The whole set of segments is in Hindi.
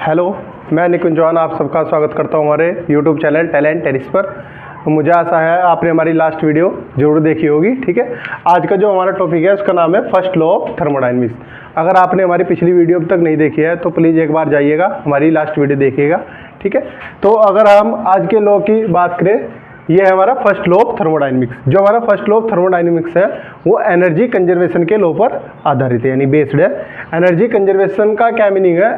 हेलो, मैं निकुंज जवान आप सबका स्वागत करता हूं हमारे यूट्यूब चैनल टैलेंट टेरिस पर। मुझे आशा है आपने हमारी लास्ट वीडियो जरूर देखी होगी। ठीक है, आज का जो हमारा टॉपिक है उसका नाम है फर्स्ट लॉ ऑफ थर्मोडायनेमिक्स। अगर आपने हमारी पिछली वीडियो अब तक नहीं देखी है तो प्लीज़ एक बार जाइएगा, हमारी लास्ट वीडियो देखिएगा। ठीक है, तो अगर हम आज के लॉ की बात करें, ये है हमारा फर्स्ट लॉ ऑफ थर्मोडायनेमिक्स। जो हमारा फर्स्ट लॉ ऑफ थर्मोडायनेमिक्स है वो एनर्जी कंजर्वेशन के लॉ पर आधारित है, यानी बेस्ड है। एनर्जी कंजर्वेशन का क्या मीनिंग है,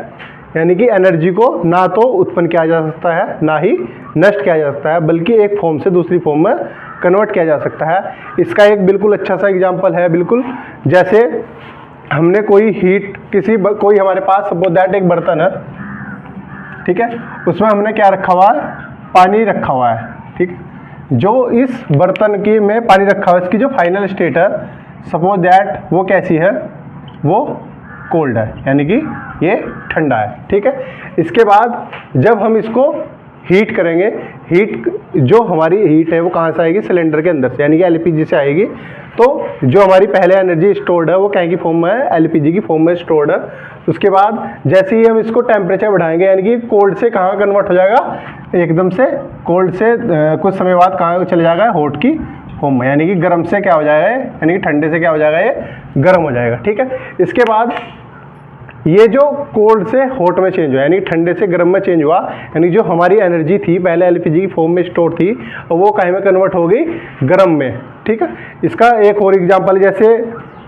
यानी कि एनर्जी को ना तो उत्पन्न किया जा सकता है ना ही नष्ट किया जा सकता है, बल्कि एक फॉर्म से दूसरी फॉर्म में कन्वर्ट किया जा सकता है। इसका एक बिल्कुल अच्छा सा एग्जांपल है, बिल्कुल जैसे हमने कोई हीट कोई हमारे पास सपोज दैट एक बर्तन है, ठीक है, उसमें हमने क्या रखा हुआ है, पानी रखा हुआ है। ठीक, जो इस बर्तन की में पानी रखा हुआ है, इसकी जो फाइनल स्टेट है सपोज दैट वो कैसी है, वो कोल्ड है, यानी कि ये ठंडा है। ठीक है, इसके बाद जब हम इसको हीट करेंगे, हीट जो हमारी हीट है वो कहाँ से आएगी, सिलेंडर के अंदर से, यानी कि एलपीजी से आएगी। तो जो हमारी पहले एनर्जी स्टोर्ड है वो क्या की फॉर्म में है, एलपीजी की फॉर्म में स्टोर्ड है। उसके बाद जैसे ही हम इसको टेम्परेचर बढ़ाएंगे, यानी कि कोल्ड से कहाँ कन्वर्ट हो जाएगा, एकदम से कोल्ड से कुछ समय बाद कहाँ चले जाएगा, हॉट की फॉर्म में, यानी कि गर्म से क्या हो जाएगा, यानी कि ठंडे से क्या हो जाएगा, ये गर्म हो जाएगा। ठीक है, इसके बाद ये जो कोल्ड से हॉट में चेंज हुआ, यानी ठंडे से गर्म में चेंज हुआ, यानी जो हमारी एनर्जी थी पहले एलपीजी की फॉर्म में स्टोर थी, वो कहीं में कन्वर्ट हो गई गर्म में। ठीक है, इसका एक और एग्जांपल, जैसे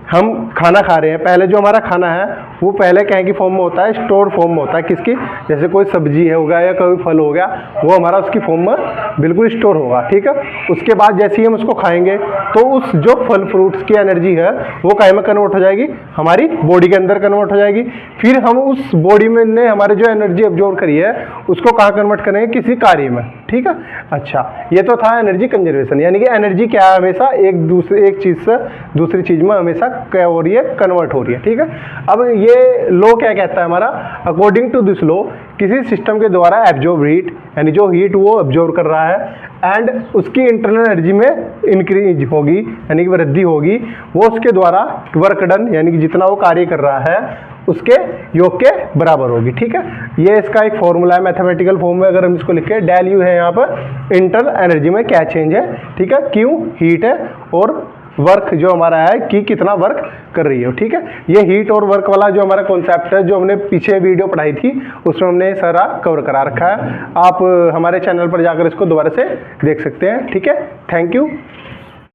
हम खाना खा रहे हैं, पहले जो हमारा खाना है वो पहले कहीं की फॉर्म में होता है, स्टोर फॉर्म में होता है। किसकी, जैसे कोई सब्जी है हो गया या कोई फल हो गया, वो हमारा उसकी फॉर्म में बिल्कुल स्टोर होगा। ठीक है, उसके बाद जैसे ही हम उसको खाएंगे तो उस जो फल फ्रूट्स की एनर्जी है वो कहीं में कन्वर्ट हो जाएगी, हमारी बॉडी के अंदर कन्वर्ट हो जाएगी। फिर हम उस बॉडी में ने हमारे जो एनर्जी एब्जॉर्ब करी है उसको कहाँ कन्वर्ट करेंगे, किसी कार्य में। ठीक है, अच्छा, ये तो था एनर्जी कंजर्वेशन, यानी कि एनर्जी क्या है, हमेशा एक चीज़ से दूसरी चीज़ में हमेशा क्या हो रही है, कन्वर्ट हो रही है। ठीक है, अब ये लॉ क्या कहता है हमारा, अकॉर्डिंग टू दिस लॉ किसी सिस्टम के द्वारा एब्जॉर्ब हीट, यानी जो हीट वो एब्जॉर्ब कर रहा है एंड उसकी इंटरनल एनर्जी में इंक्रीज होगी, यानी कि वृद्धि होगी, वो उसके द्वारा वर्क डन, यानी कि जितना वो कार्य कर रहा है उसके योग के बराबर होगी। ठीक है, ये इसका एक फॉर्मूला है, मैथमेटिकल फॉर्म में अगर हम इसको लिखें, डेल यू है यहाँ पर इंटरनल एनर्जी में क्या चेंज है। ठीक है, क्यू हीट है और वर्क जो हमारा है कि कितना वर्क कर रही है। ठीक है, ये हीट और वर्क वाला जो हमारा कॉन्सेप्ट है, जो हमने पीछे वीडियो पढ़ाई थी उसमें हमने सारा कवर करा रखा है। आप हमारे चैनल पर जाकर इसको दोबारा से देख सकते हैं। ठीक है, थैंक यू।